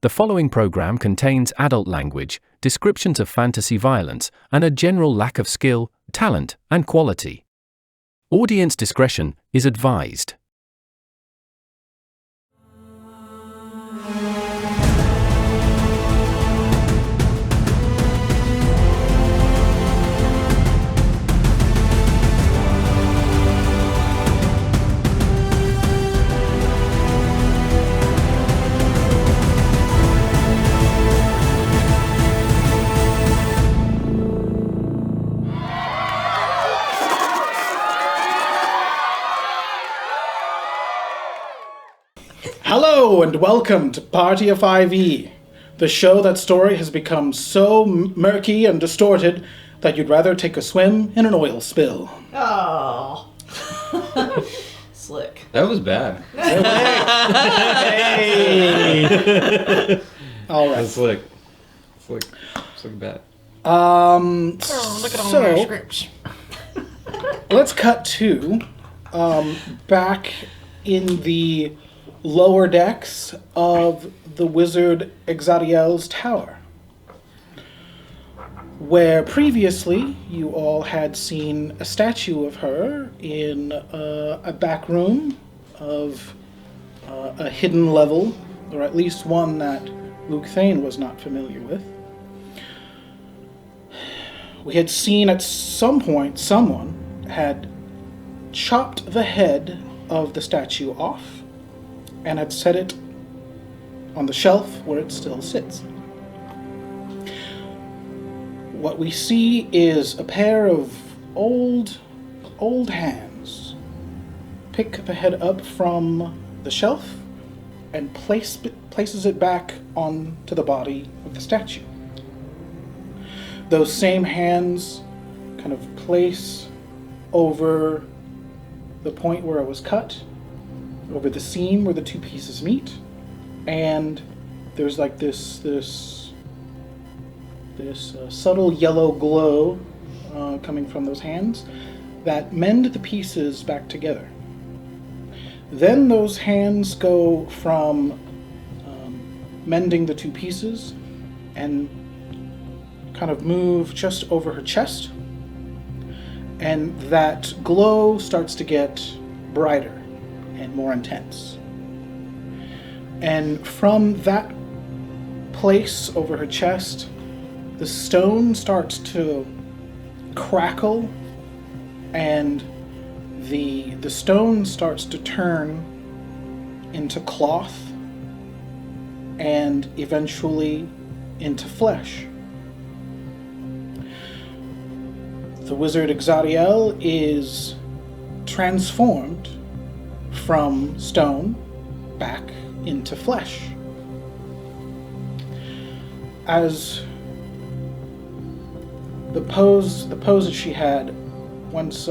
The following program contains adult language, descriptions of fantasy violence, and a general lack of skill, talent, and quality. Audience discretion is advised. Hello and welcome to Party of 5e, the show that story has become so murky and distorted that you'd rather take a swim in an oil spill. Oh. Slick. That was bad. Hey! All right. That's slick. Slick bad. Look at all my scripts. Let's cut to back in the lower decks of the wizard Exadiel's tower, where previously you all had seen a statue of her in a back room of a hidden level, or at least one that Lukthaen was not familiar with. We had seen at some point someone had chopped the head of the statue off and had set it on the shelf where it still sits. What we see is a pair of old hands pick the head up from the shelf and places it back onto the body of the statue. Those same hands kind of place over the point where it was cut, over the seam where the two pieces meet, and there's like this subtle yellow glow coming from those hands that mend the pieces back together. Then those hands go from mending the two pieces and kind of move just over her chest, and that glow starts to get brighter and more intense. And from that place over her chest, the stone starts to crackle, and the stone starts to turn into cloth and eventually into flesh. The wizard Exadiel is transformed from stone back into flesh. As the pose that she had, once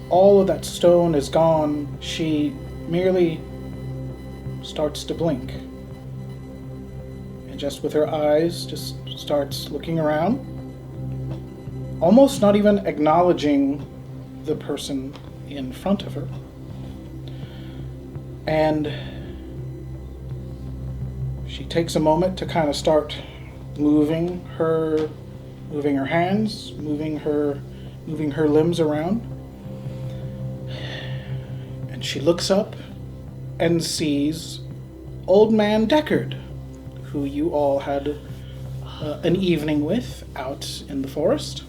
all of that stone is gone, she merely starts to blink. And just with her eyes, just starts looking around, almost not even acknowledging the person in front of her. And she takes a moment to kind of start moving her hands, moving her limbs around. And she looks up and sees Old Man Deckard, who you all had an evening with out in the forest.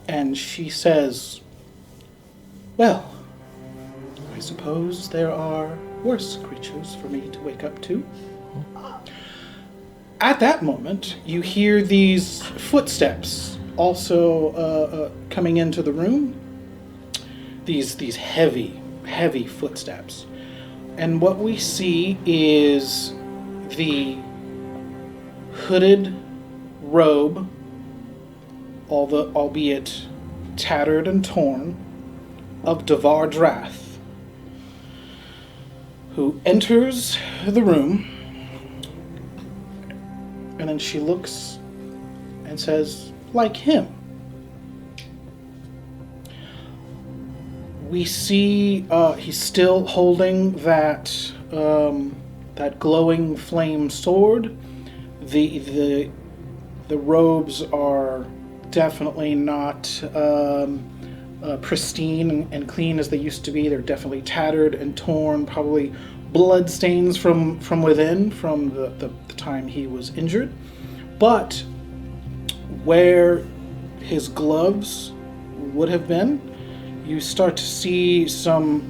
And she says, "Well, I suppose there are worse creatures for me to wake up to." At that moment, you hear these footsteps also coming into the room. These heavy footsteps. And what we see is the hooded robe, albeit tattered and torn, of Devar Drath, who enters the room, and then she looks and says, "Like him." We see he's still holding that that glowing flame sword. The robes are definitely not pristine and clean as they used to be. They're definitely tattered and torn, probably blood stains from within, from the time he was injured. But where his gloves would have been, you start to see some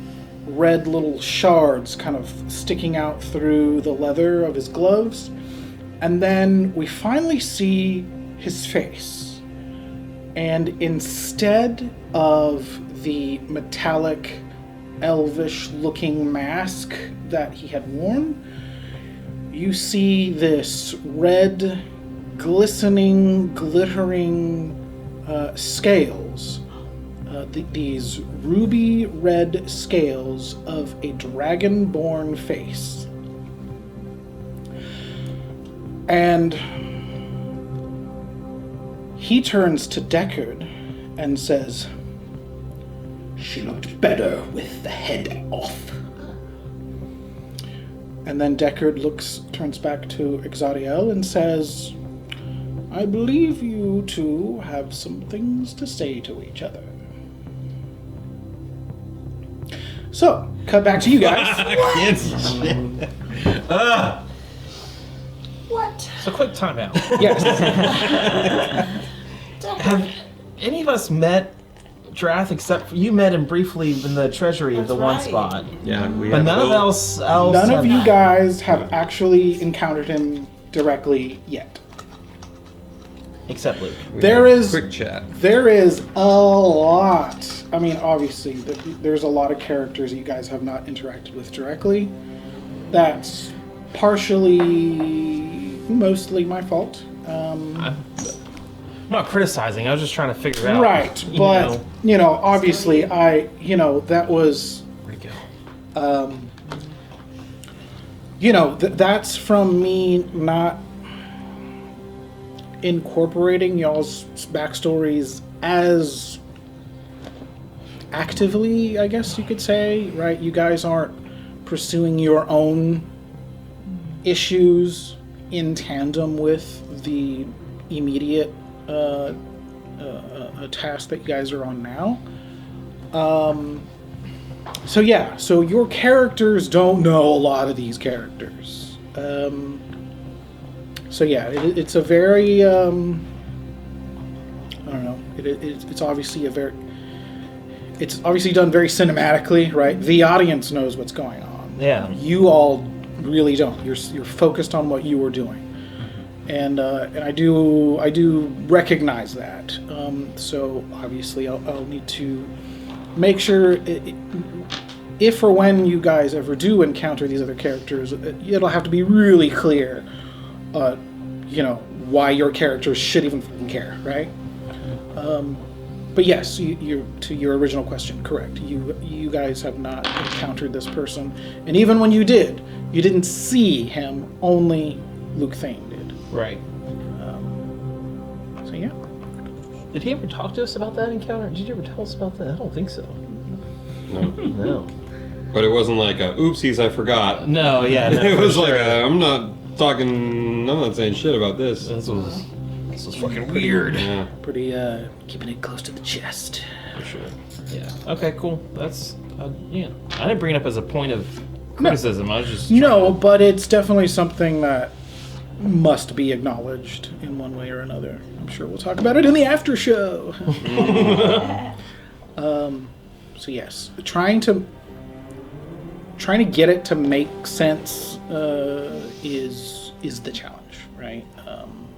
red little shards kind of sticking out through the leather of his gloves. And then we finally see his face. And instead of the metallic, elvish-looking mask that he had worn, you see this red, glistening, glittering scales. These ruby red scales of a dragonborn face. And he turns to Deckard and says, "She looked better with the head off." And then Deckard turns back to Exadiel and says, "I believe you two have some things to say to each other." So, cut back to you guys. What? So quick timeout. Yes. Have any of us met Drath except for you met him briefly in the treasury of the one That's spot? Yeah, we But have none of Will. else None of have- you guys have actually encountered him directly yet. except Luke. We There had a is- quick chat. There is a lot. I mean, obviously, there's a lot of characters you guys have not interacted with directly. That's partially, mostly my fault. I'm not criticizing. I was just trying to figure out. Right, you but, know. obviously, that was, Where'd he go? that's from me not incorporating y'all's backstories as actively, I guess you could say, right? You guys aren't pursuing your own issues in tandem with the immediate task that you guys are on now. So your characters don't know a lot of these characters. It's a very, I don't know, it's obviously it's obviously done very cinematically, right? The audience knows what's going on. Yeah. You all really don't. You're focused on what you were doing. And I do recognize that. So obviously I'll need to make sure if or when you guys ever do encounter these other characters, it'll have to be really clear, why your characters should even fucking care, right? But yes, you to your original question, correct. You guys have not encountered this person, and even when you did, you didn't see him. Only Lukthaen did. Right. So yeah. Did he ever talk to us about that encounter? Did you ever tell us about that? I don't think so. No. No. But it wasn't like a oopsies, I forgot. No, yeah. No, It was for like sure. I'm not saying shit about this. This was fucking weird. Yeah. Pretty keeping it close to the chest. For sure. Yeah. Okay, cool. That's, yeah. I didn't bring it up as a point of criticism. I was just No, but it's definitely something that must be acknowledged in one way or another. I'm sure we'll talk about it in the after show. So yes, trying to get it to make sense is the challenge, right?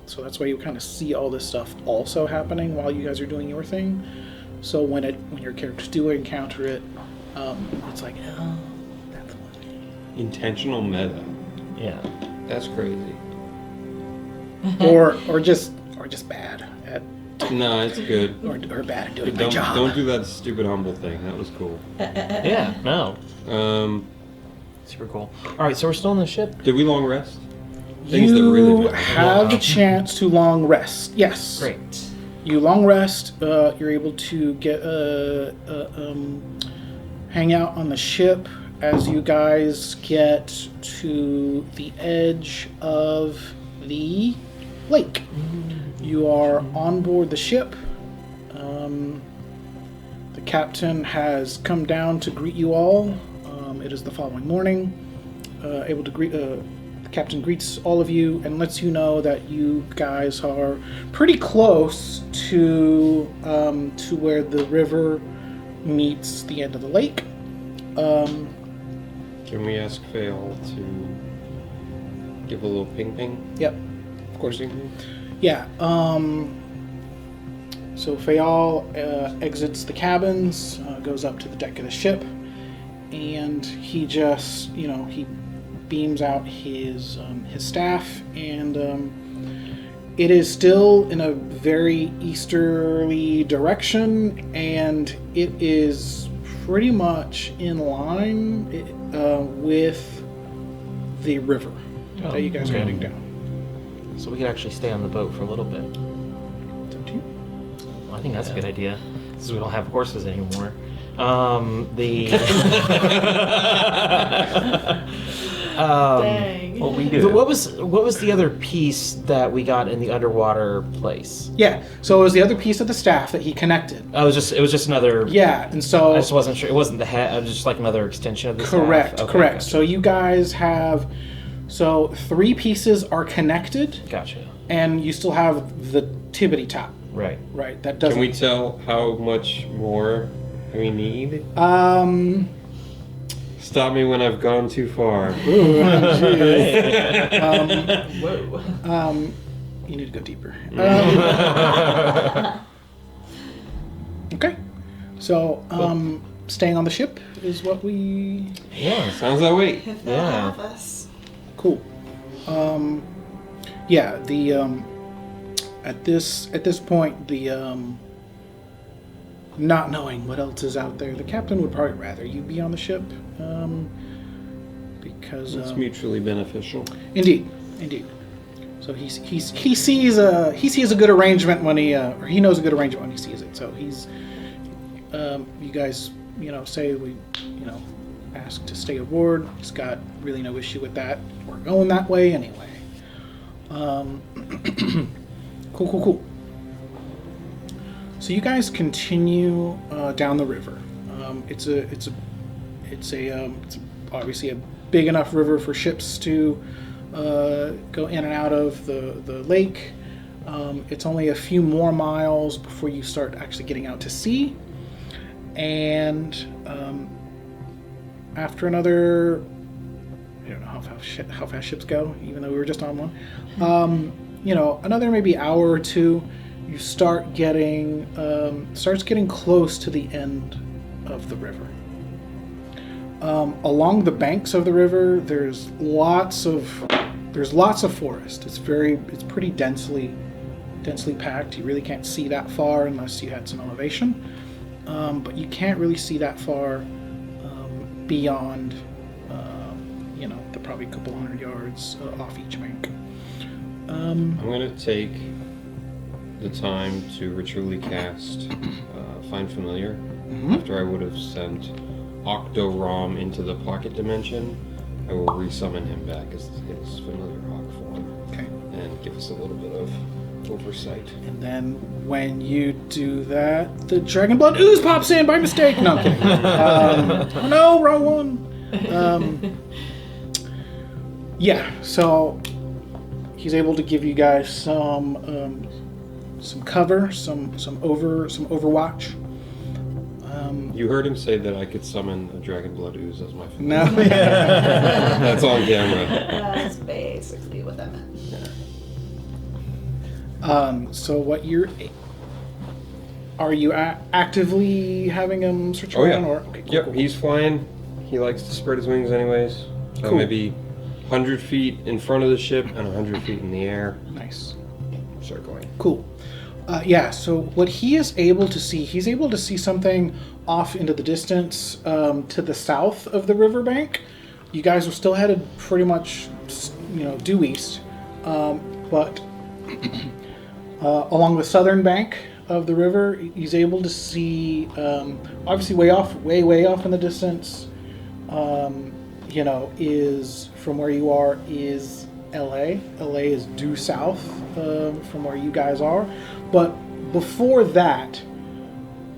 So that's why you kind of see all this stuff also happening while you guys are doing your thing. So when your characters do encounter it, it's like, oh, that's what. Intentional meta. Yeah. That's crazy. or just bad at No, it's good. or bad at doing But my job. don't do that stupid humble thing. That was cool. Yeah, no. Super cool. Alright, so we're still on the ship? Did we long rest? You have a chance to long rest. Yes. Great. You long rest. You're able to get hang out on the ship as you guys get to the edge of the lake. You are on board the ship. The captain has come down to greet you all. It is the following morning. Able to greet. The captain greets all of you and lets you know that you guys are pretty close to where the river meets the end of the lake. Can we ask Fail to give a little ping? Yep. Of course we can. Yeah. So Fayal exits the cabins, goes up to the deck of the ship, and he just, he beams out his staff, and it is still in a very easterly direction, and it is pretty much in line with the river that you guys are heading down. So we could actually stay on the boat for a little bit. It's up to you. Well, I think that's a good idea, since we don't have horses anymore. Dang. What we do? What was the other piece that we got in the underwater place? Yeah, so it was the other piece of the staff that he connected. Oh, it was just another. Yeah, and so I just wasn't sure. It wasn't the head. It was just like another extension of the correct, staff. Okay, correct. gotcha. So you guys have, 3 pieces are connected, Gotcha. and you still have the tibbity top. Right. Right, that doesn't. Can we tell how much more we need? Stop me when I've gone too far. Whoa. You need to go deeper. Okay, so staying on the ship is what we. Yeah. Sounds that way. If they'll have us. Cool. Yeah, the at this point, the not knowing what else is out there, the captain would probably rather you be on the ship, because It's mutually beneficial. indeed. So he sees a good arrangement when he knows a good arrangement when he sees it. So he's you guys say we ask to stay aboard. He's got really no issue with that. We're going that way anyway. Cool. So you guys continue down the river. It's obviously a big enough river for ships to go in and out of the lake. It's only a few more miles before you start actually getting out to sea, and after another, I don't know how fast ships go, even though we were just on one. Another maybe hour or two, you start getting close to the end of the river. Along the banks of the river, there's lots of forest. It's pretty densely packed. You really can't see that far unless you had some elevation. But you can't really see that far beyond the probably couple hundred yards off each bank. I'm going to take the time to ritually cast Find Familiar after I would have sent Octo-Rom into the pocket dimension. I will resummon him back as his familiar Haugh form. Okay. And give us a little bit of oversight. And then when you do that, the dragon blood ooze pops in by mistake. No, I'm kidding. No, wrong one. Yeah, so he's able to give you guys some cover, some overwatch. You heard him say that I could summon a dragon blood ooze as my familiar. No, That's on camera. That's basically what that meant. So what are you actively having him search Oh, around? yeah. Or okay, Yep, cool. he's flying. He likes to spread his wings anyways. So Cool. maybe 100 feet in front of the ship and 100 feet in the air. Nice. Circling. Cool. Yeah, so what he is able to see, he's able to see something off into the distance to the south of the riverbank. You guys are still headed pretty much, due east. But along the southern bank of the river, he's able to see, obviously way off in the distance, is from where you are is LA. LA is due south from where you guys are, but before that,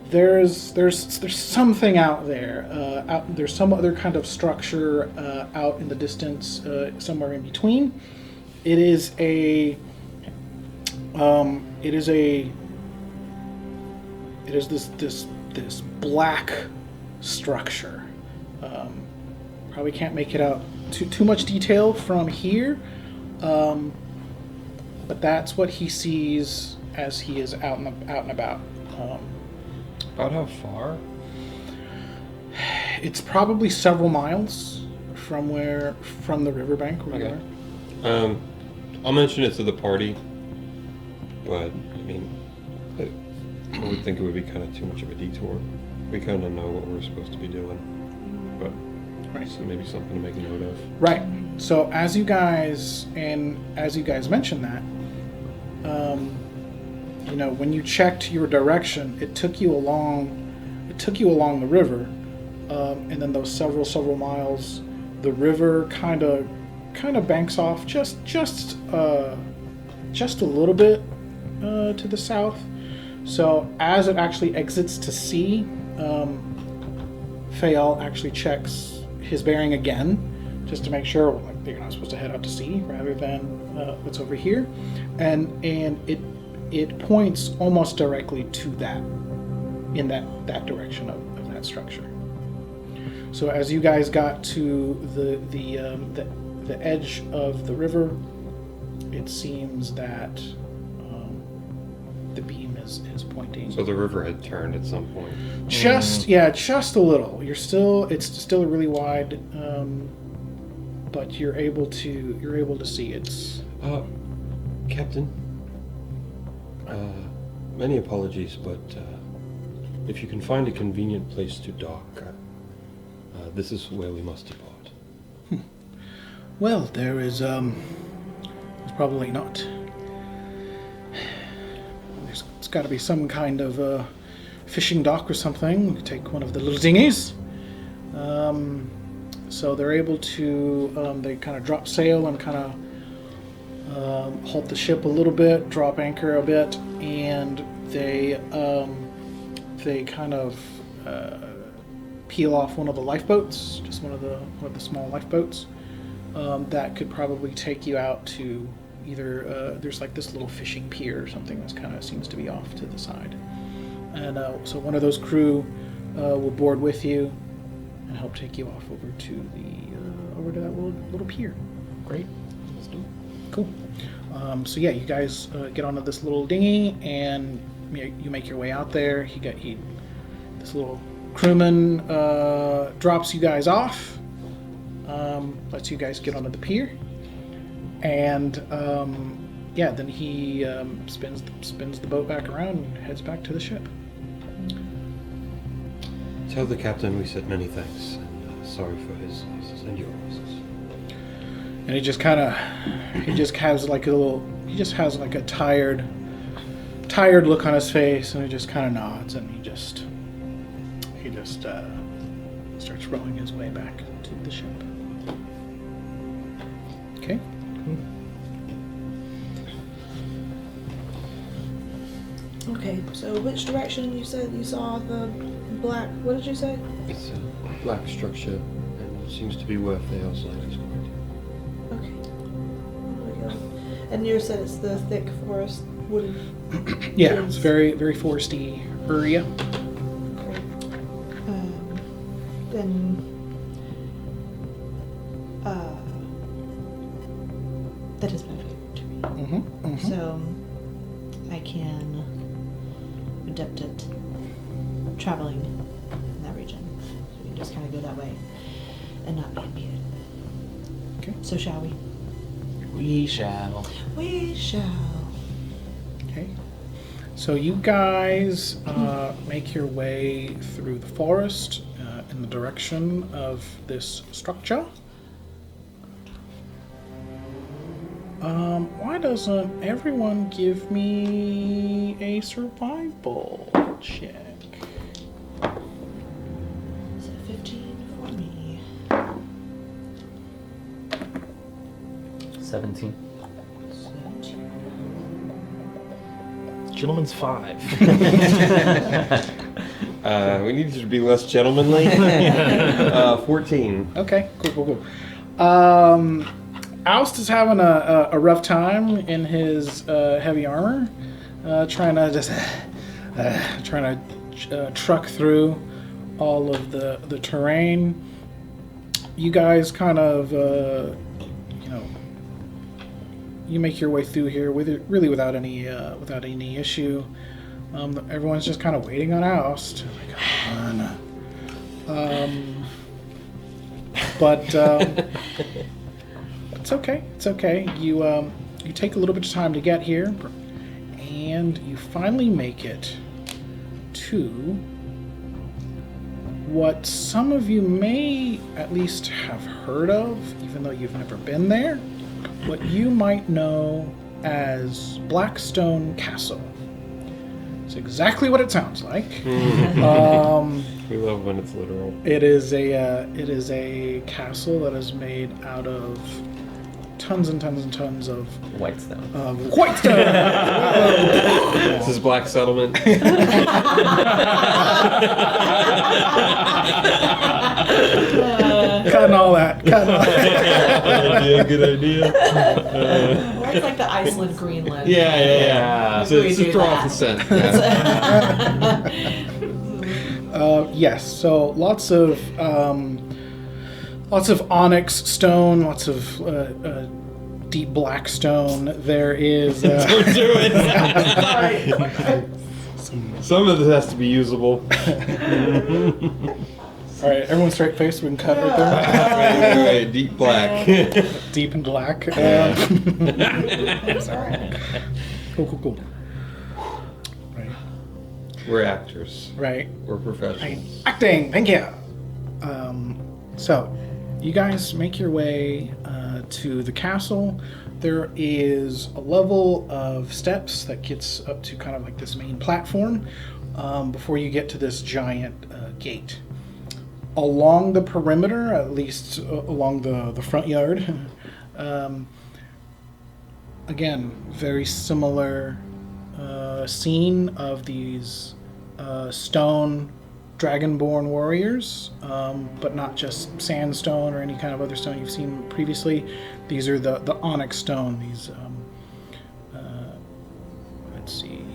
there's something out there. There's some other kind of structure out in the distance, somewhere in between. It is this black structure. Probably can't make it out too much detail from here, but that's what he sees as he is out and about. About how far? It's probably several miles from the riverbank where you are. I'll mention it to the party, but I mean, I would think it would be kind of too much of a detour. We kind of know what we're supposed to be doing, but so maybe something to make note of. Right. So as you guys mentioned that, when you checked your direction, it took you along the river, and then those several miles, the river kind of banks off just a little bit to the south. So as it actually exits to sea, Fael actually checks his bearing again, just to make sure that you're not supposed to head out to sea rather than what's over here, and it points almost directly to that, in that direction of that structure. So as you guys got to the edge of the river, it seems that the beam is pointing. So the river had turned at some point. Just a little. It's still really wide, but you're able to see it's. Captain. Many apologies, but if you can find a convenient place to dock, this is where we must depart. Well, there's probably not. It's got to be some kind of fishing dock or something. We could take one of the little dinghies. So they're able to. They kind of drop sail and kind of halt the ship a little bit, drop anchor a bit, and they kind of peel off one of the lifeboats, just one of the small lifeboats that could probably take you out to either there's like this little fishing pier or something that's kind of seems to be off to the side, and so one of those crew will board with you and help take you off over to that little pier. Great. Let's do it. Cool. So yeah, you guys get onto this little dinghy and you make your way out there. This little crewman drops you guys off, lets you guys get onto the pier, and then he spins the boat back around and heads back to the ship. Tell the captain we said many thanks, and sorry for his losses and your losses. And he just has like a tired look on his face, and he just kind of nods, and he just starts rowing his way back to the ship. Okay. Okay, so which direction you said you saw the black? What did you say? It's a black structure, and it seems to be where Fael's light is going. Okay. There we go. And you said it's the thick forest wooded. Yeah, it's very, very foresty area. Okay. Then. That is familiar to me. Mm-hmm, mm-hmm. So I can adept at traveling in that region. So we can just kind of go that way and not be impeded. Okay. So shall we? We shall. We shall. Okay. So you guys make your way through the forest in the direction of this structure. Why doesn't everyone give me a survival check? Is it 15 for me? 17. Gentleman's 5. We need you to be less gentlemanly. 14. Okay, cool. Aust is having a rough time in his heavy armor, trying to truck through all of the terrain. You guys kind of, you make your way through here without any issue. Everyone's just kind of waiting on Aust. Come on. But it's okay. It's okay. You take a little bit of time to get here, and you finally make it to what some of you may at least have heard of, even though you've never been there. What you might know as Blackstone Castle. It's exactly what it sounds like. We love when it's literal. It is a castle that is made out of tons and tons and tons of Whitestone. Whitestone. This is Black Settlement. Cutting all that. Good idea. Or it's like the Iceland, Greenland. Yeah. So We it's do just throw that. off the scent. Yes. So lots of onyx stone, lots of deep black stone. There is. Don't do it. Some of this has to be usable. All right, everyone straight face. We can cut right there. Right, deep black. Deep and black. Cool. Right. We're actors. Right. We're professionals. Acting. Thank you. So, you guys make your way to the castle. There is a level of steps that gets up to kind of like this main platform before you get to this giant gate. Along the perimeter, at least along the front yard, again, very similar scene of these stone dragonborn warriors, but not just sandstone or any kind of other stone you've seen previously. These are the onyx stone. These, let's see.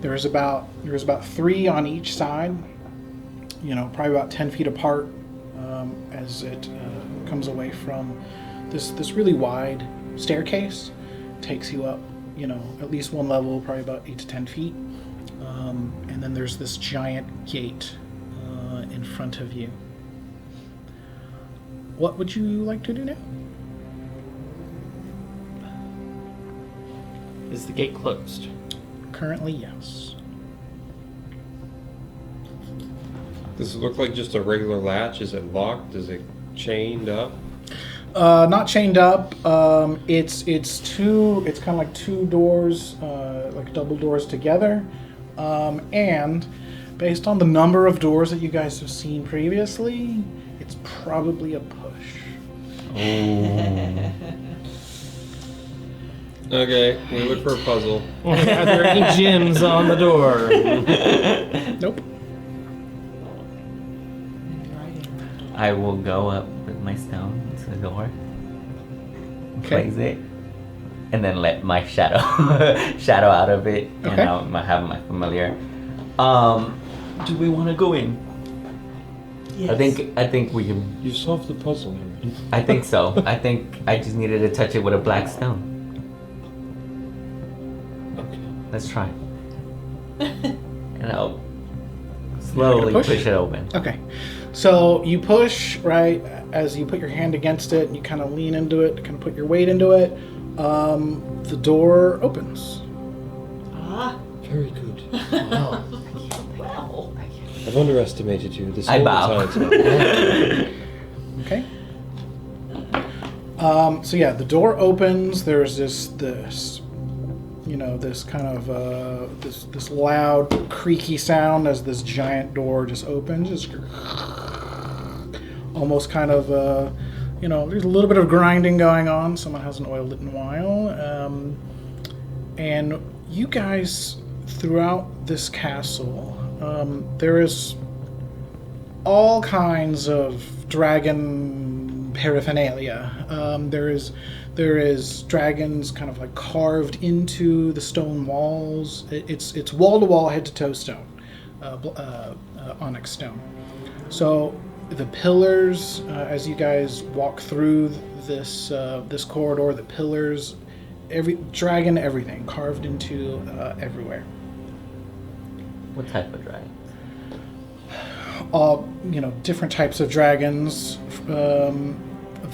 There's about 3 on each side. Probably about 10 feet apart, as it comes away from this really wide staircase. Takes you up, at least one level, probably about 8 to 10 feet. And then there's this giant gate in front of you. What would you like to do now? Is the gate closed? Currently, yes. Does it look like just a regular latch? Is it locked? Is it chained up? Not chained up. It's kind of like 2 doors, like double doors together. And based on the number of doors that you guys have seen previously, it's probably a push. Okay, we look for a puzzle. Are there any gems on the door? Nope. I will go up with my stone to the door, place it, and then let my shadow out of it, and Okay. I'll have my familiar. Do we want to go in? Yes. I think we can. You solved the puzzle. I think so. I think I just needed to touch it with a black stone. Okay. Let's try. And I'll slowly push? push it open. Okay. So you push, right, as you put your hand against it, and you kind of lean into it, kind of put your weight into it. The door opens. Very good. Wow. I've underestimated you this I whole bow. time. Okay. So yeah, the door opens. There's this kind of this loud creaky sound as this giant door just opens. Just almost kind of there's a little bit of grinding going on. Someone hasn't oiled it in a while. And you guys, throughout this castle, there is all kinds of dragon paraphernalia. There is dragons kind of like carved into the stone walls. It's wall to wall, head to toe stone, onyx stone. So the pillars, as you guys walk through this corridor, the pillars, everything carved into everywhere. What type of dragon? All different types of dragons.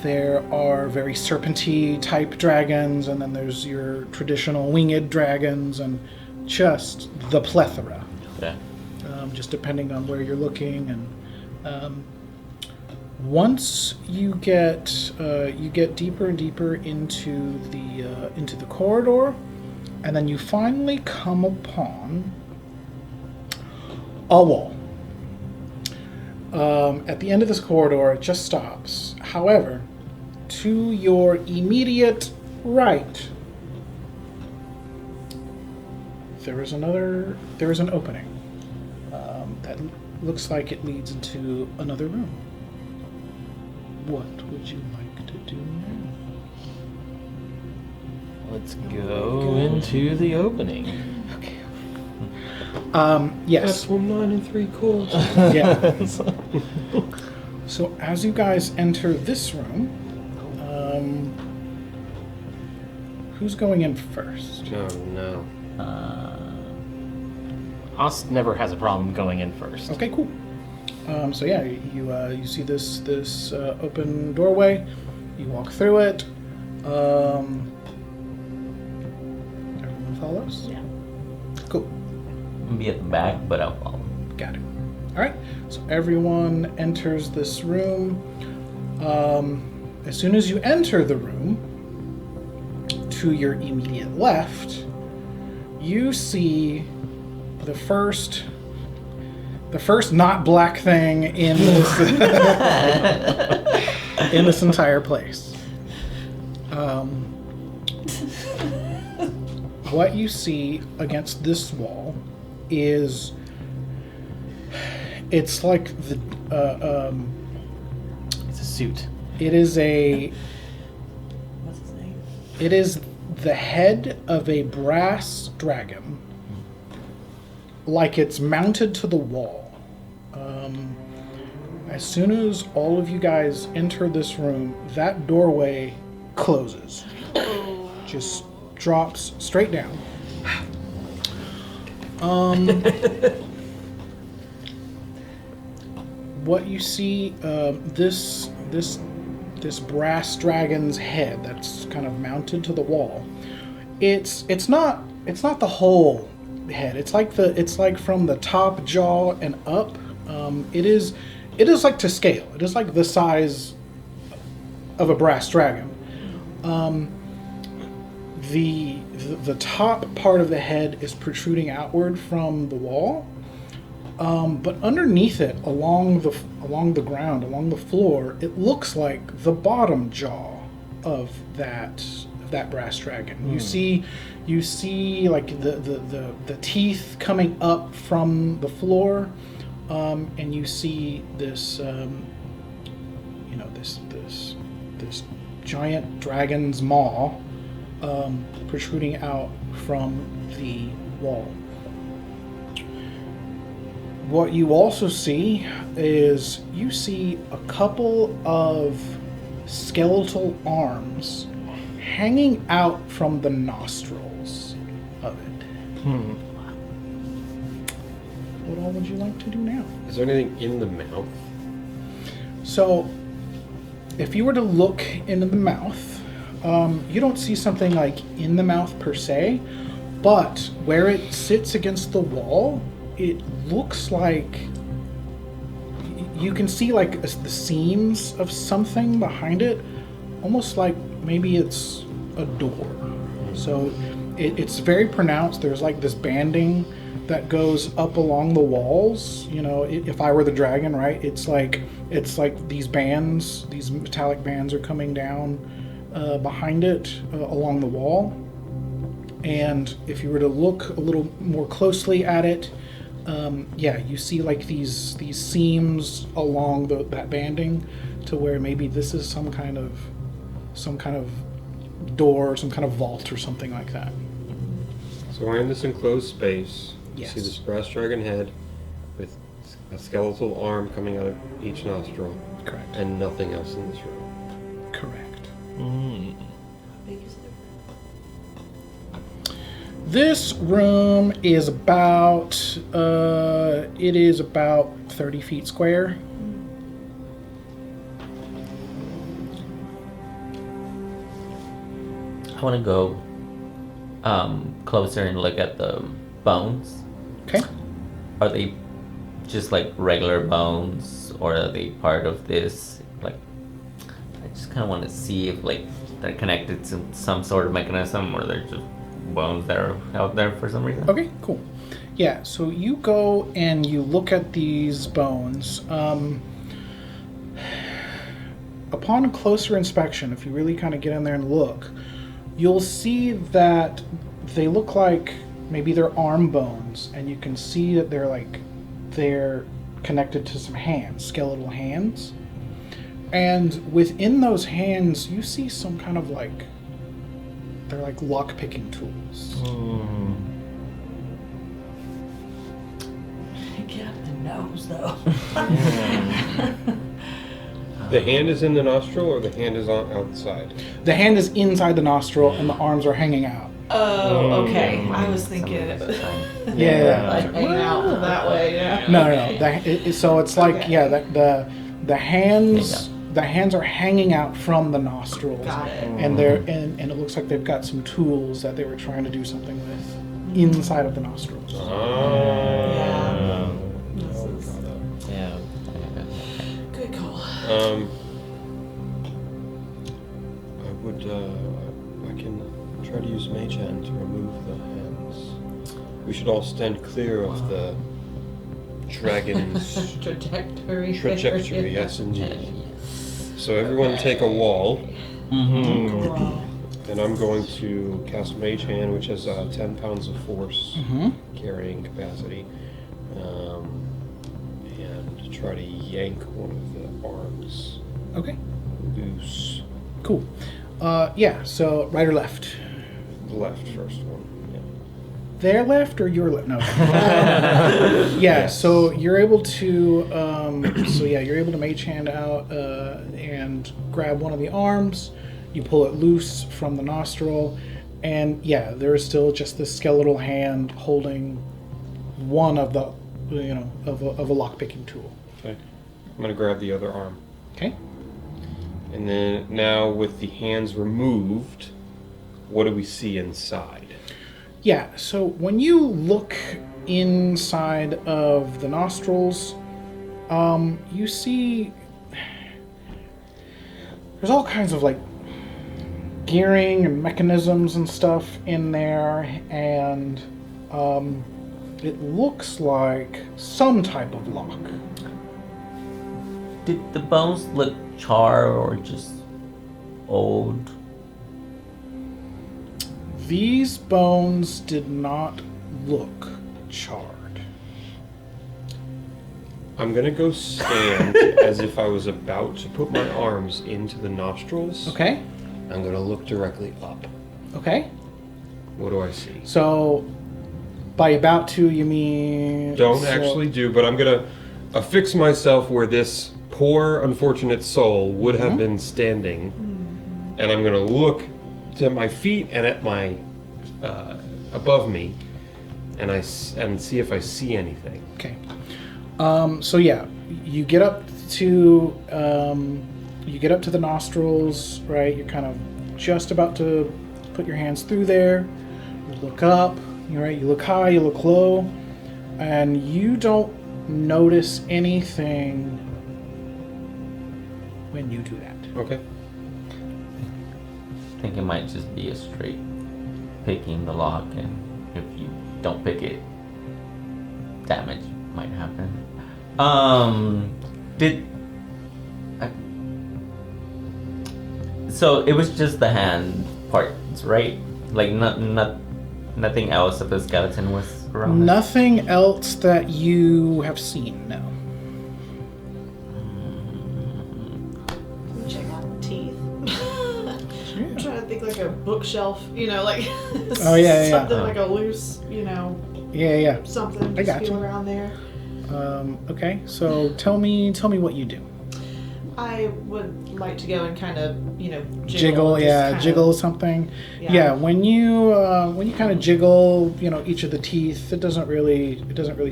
There are very serpenty type dragons, and then there's your traditional winged dragons, and just the plethora. Yeah. Just depending on where you're looking, and once you get deeper and deeper into the corridor, and then you finally come upon a wall. At the end of this corridor, it just stops. However, to your immediate right, there is an opening that looks like it leads into another room. What would you like to do now? Let's go into the opening. Okay. Yes. That's 1, 9, and 3/4. Yeah. So as you guys enter this room, who's going in first? Oh no. Aust never has a problem going in first. Okay, cool. So yeah, you see this open doorway. You walk through it. Everyone follows? Yeah. Cool. I'll be at the back, but I'll follow. Got it. All right. So everyone enters this room. As soon as you enter the room, to your immediate left, you see the first not black thing in this in this entire place. What you see against this wall is it's like It's a suit. it is a What's his name? it is the head of a brass dragon, like it's mounted to the wall. As soon as all of you guys enter this room, that doorway closes. Just drops straight down. What you see, this brass dragon's head that's kind of mounted to the wall. It's not the whole head. It's like from the top jaw and up. It is like to scale. It is like the size of a brass dragon. The top part of the head is protruding outward from the wall, but underneath it, along the ground, along the floor, it looks like the bottom jaw of that brass dragon. You see like the teeth coming up from the floor, and you see this this giant dragon's maw protruding out from the wall. What you also see is you see a couple of skeletal arms hanging out from the nostrils of it. What all would you like to do now? Is there anything in the mouth? So, if you were to look into the mouth, you don't see something like in the mouth per se, but where it sits against the wall, it looks like you can see like the seams of something behind it, almost like maybe it's a door. So it's very pronounced. There's like this banding that goes up along the walls. You know, if I were the dragon, right? It's like these bands, these metallic bands are coming down behind it along the wall. And if you were to look a little more closely at it, you see like these seams along that banding, to where maybe this is some kind of door, some kind of vault or something like that. So we're in this enclosed space. Yes. You see this brass dragon head with a skeletal arm coming out of each nostril. Correct. And nothing else in this room. Correct. How big is it? This room is about 30 feet square. I want to go closer and look at the bones. Okay. Are they just like regular bones, or are they part of this? Like, I just kind of want to see if like they're connected to some sort of mechanism, or they're just bones that are out there for some reason. Okay, cool. Yeah, so you go and you look at these bones. Upon closer inspection, if you really kind of get in there and look, you'll see that they look like maybe they're arm bones, and you can see that they're connected to some hands, skeletal hands. And within those hands, you see some kind of they're like lock-picking tools. Get out of the nose, though. The hand is in the nostril, or the hand is outside? The hand is inside the nostril, and the arms are hanging out. Oh, okay. I was thinking Yeah. like hanging out that way. Yeah. No. So it's like the hands. The hands are hanging out from the nostrils. Got it. And and it looks like they've got some tools that they were trying to do something with inside of the nostrils. Yeah. This is Yeah. good call. I can try to use Mage Hand to remove the hands. We should all stand clear of the dragon's Trajectory. trajectory, yes indeed. So everyone take a wall, Wow. and I'm going to cast Mage Hand, which has 10 pounds of force carrying capacity, and try to yank one of the arms Okay. loose. Cool. So right or left? The left first one. Yeah. Their left or your left? No. So you're able to you're able to mage hand out and grab one of the arms. You pull it loose from the nostril, and there is still just this skeletal hand holding one of the of a lock-picking tool. Okay. I'm gonna grab the other arm. Okay. And then now with the hands removed, what do we see inside? Yeah, so when you look inside of the nostrils, you see there's all kinds of gearing and mechanisms and stuff in there, and it looks like some type of lock. Did the bones look charred or just old? These bones did not look charred. I'm gonna go stand as if I was about to put my arms into the nostrils. Okay. I'm gonna look directly up. Okay. What do I see? So, by about to, you mean... Don't actually do, but I'm gonna affix myself where this poor, unfortunate soul would have been standing, and I'm gonna look to my feet and at my above me, and see if I see anything. Okay. You get up to the nostrils, right? You're kind of just about to put your hands through there. You look up, you look high, you look low, and you don't notice anything when you do that. Okay. I think it might just be a straight picking the lock, and if you don't pick it, damage might happen. So it was just the hand parts, right? Like nothing else of the skeleton was around. Nothing else that you have seen, no. Check out the teeth. I'm trying to think like a bookshelf, like Oh, yeah. something like a loose, Yeah. something I just got feel you. around there. Okay, so tell me what you do. I would like to go and kind of, Jiggle, just yeah, kind jiggle of- something. Yeah. Yeah, when you kind of jiggle, each of the teeth, it doesn't really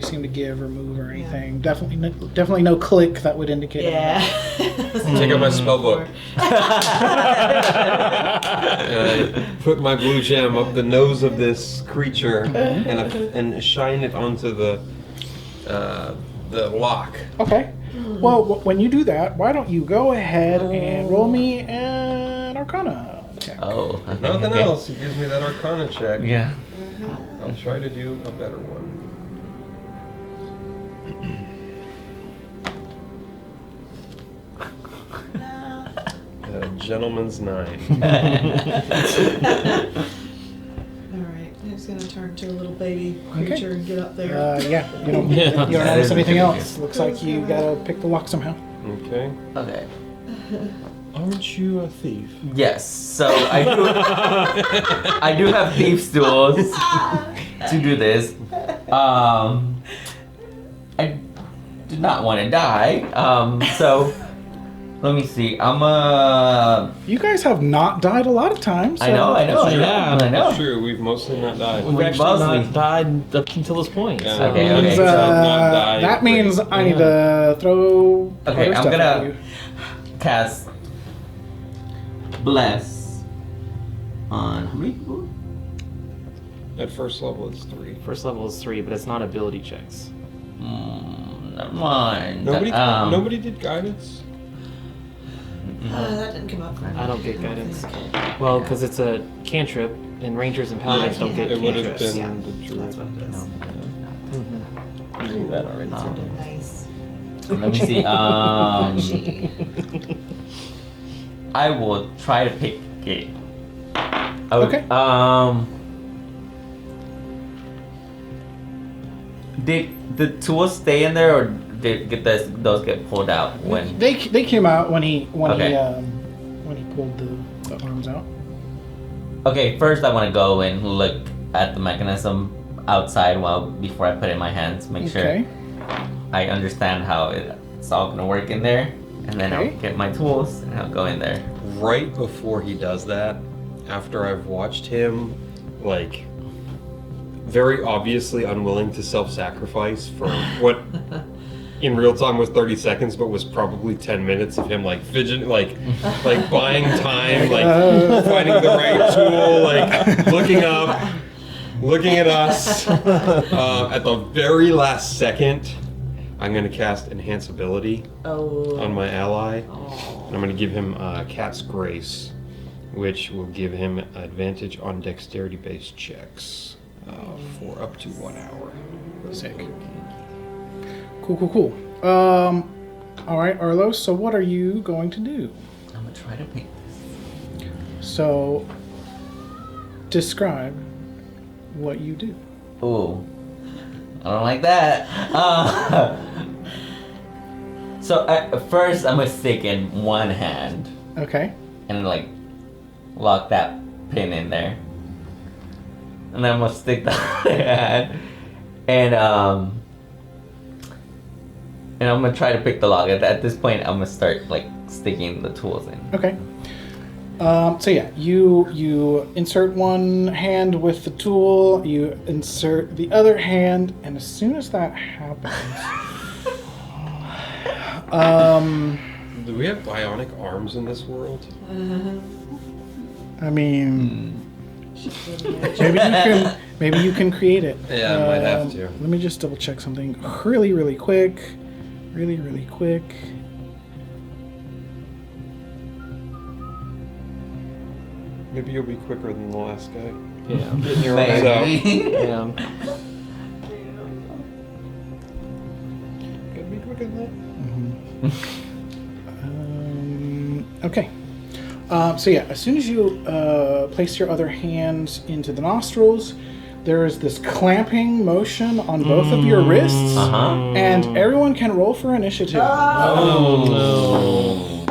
seem to give or move or anything. Definitely no click that would indicate. Yeah. Take out my spell book. And I put my blue gem up the nose of this creature and shine it onto the lock. Okay. Well, when you do that, why don't you go ahead and roll me an Arcana check? Oh. Okay, Nothing okay. else. He gives me that Arcana check. Yeah. I'll try to do a better one. Gentleman's 9. Alright, it's gonna turn to a little baby creature and get up there. Yeah, you don't notice anything else. Looks like you gotta pick the lock somehow. Okay. Okay. Aren't you a thief? Yes. So I do have thieves' tools to do this. I did not want to die. So let me see. You guys have not died a lot of times. So I know. Yeah, I know. That's true. We've mostly not died. We've We actually mostly- not died up until this point. Yeah. So. Okay, Means, okay. Not died. that means I need Yeah. to throw. Okay, other I'm stuff at gonna you. cast Bless on how many people? At first level, it's 3. First level is 3, but it's not ability checks. Never mind. Nobody did guidance. That didn't come up. I don't get guidance. Well, because it's a cantrip, and rangers and paladins don't get It would have cantrips. been Yeah. the druid. That's what it is. I knew that already. Nice. Let me see. I will try to pick it. Okay. Did the tools stay in there, or did those get pulled out when? They came out when he Okay. pulled the arms out. Okay, first I want to go and look at the mechanism outside before I put it in my hands. Make Okay. sure I understand how it's all gonna work in there, and then Okay. I'll get my tools and I'll go in there. Right before he does that, after I've watched him, like, very obviously unwilling to self-sacrifice for what in real time was 30 seconds, but was probably 10 minutes of him, like, fidgeting, like buying time, like, finding the right tool, like, looking up, looking at us. At the very last second, I'm going to cast Enhance Ability on my ally. And I'm going to give him Cat's Grace, which will give him advantage on dexterity-based checks for up to 1 hour. Sick. Cool. All right, Arlo. So what are you going to do? I'm gonna try to pick this. So describe what you do. Ooh, I don't like that. So first I'm gonna stick in one hand Okay. and like lock that pin in there, and then I'm gonna stick the other hand and I'm gonna try to pick the lock. At this point, I'm gonna start like sticking the tools in. Okay. So yeah, you insert one hand with the tool, you insert the other hand, and as soon as that happens, Do we have bionic arms in this world? I mean, maybe you can create it. Yeah, I might have to. Let me just double check something really quick. Really quick. Maybe you'll be quicker than the last guy. Yeah. Getting your arms out. Yeah. Okay. So yeah, as soon as you place your other hands into the nostrils, there is this clamping motion on both of your wrists, and everyone can roll for initiative. Oh no.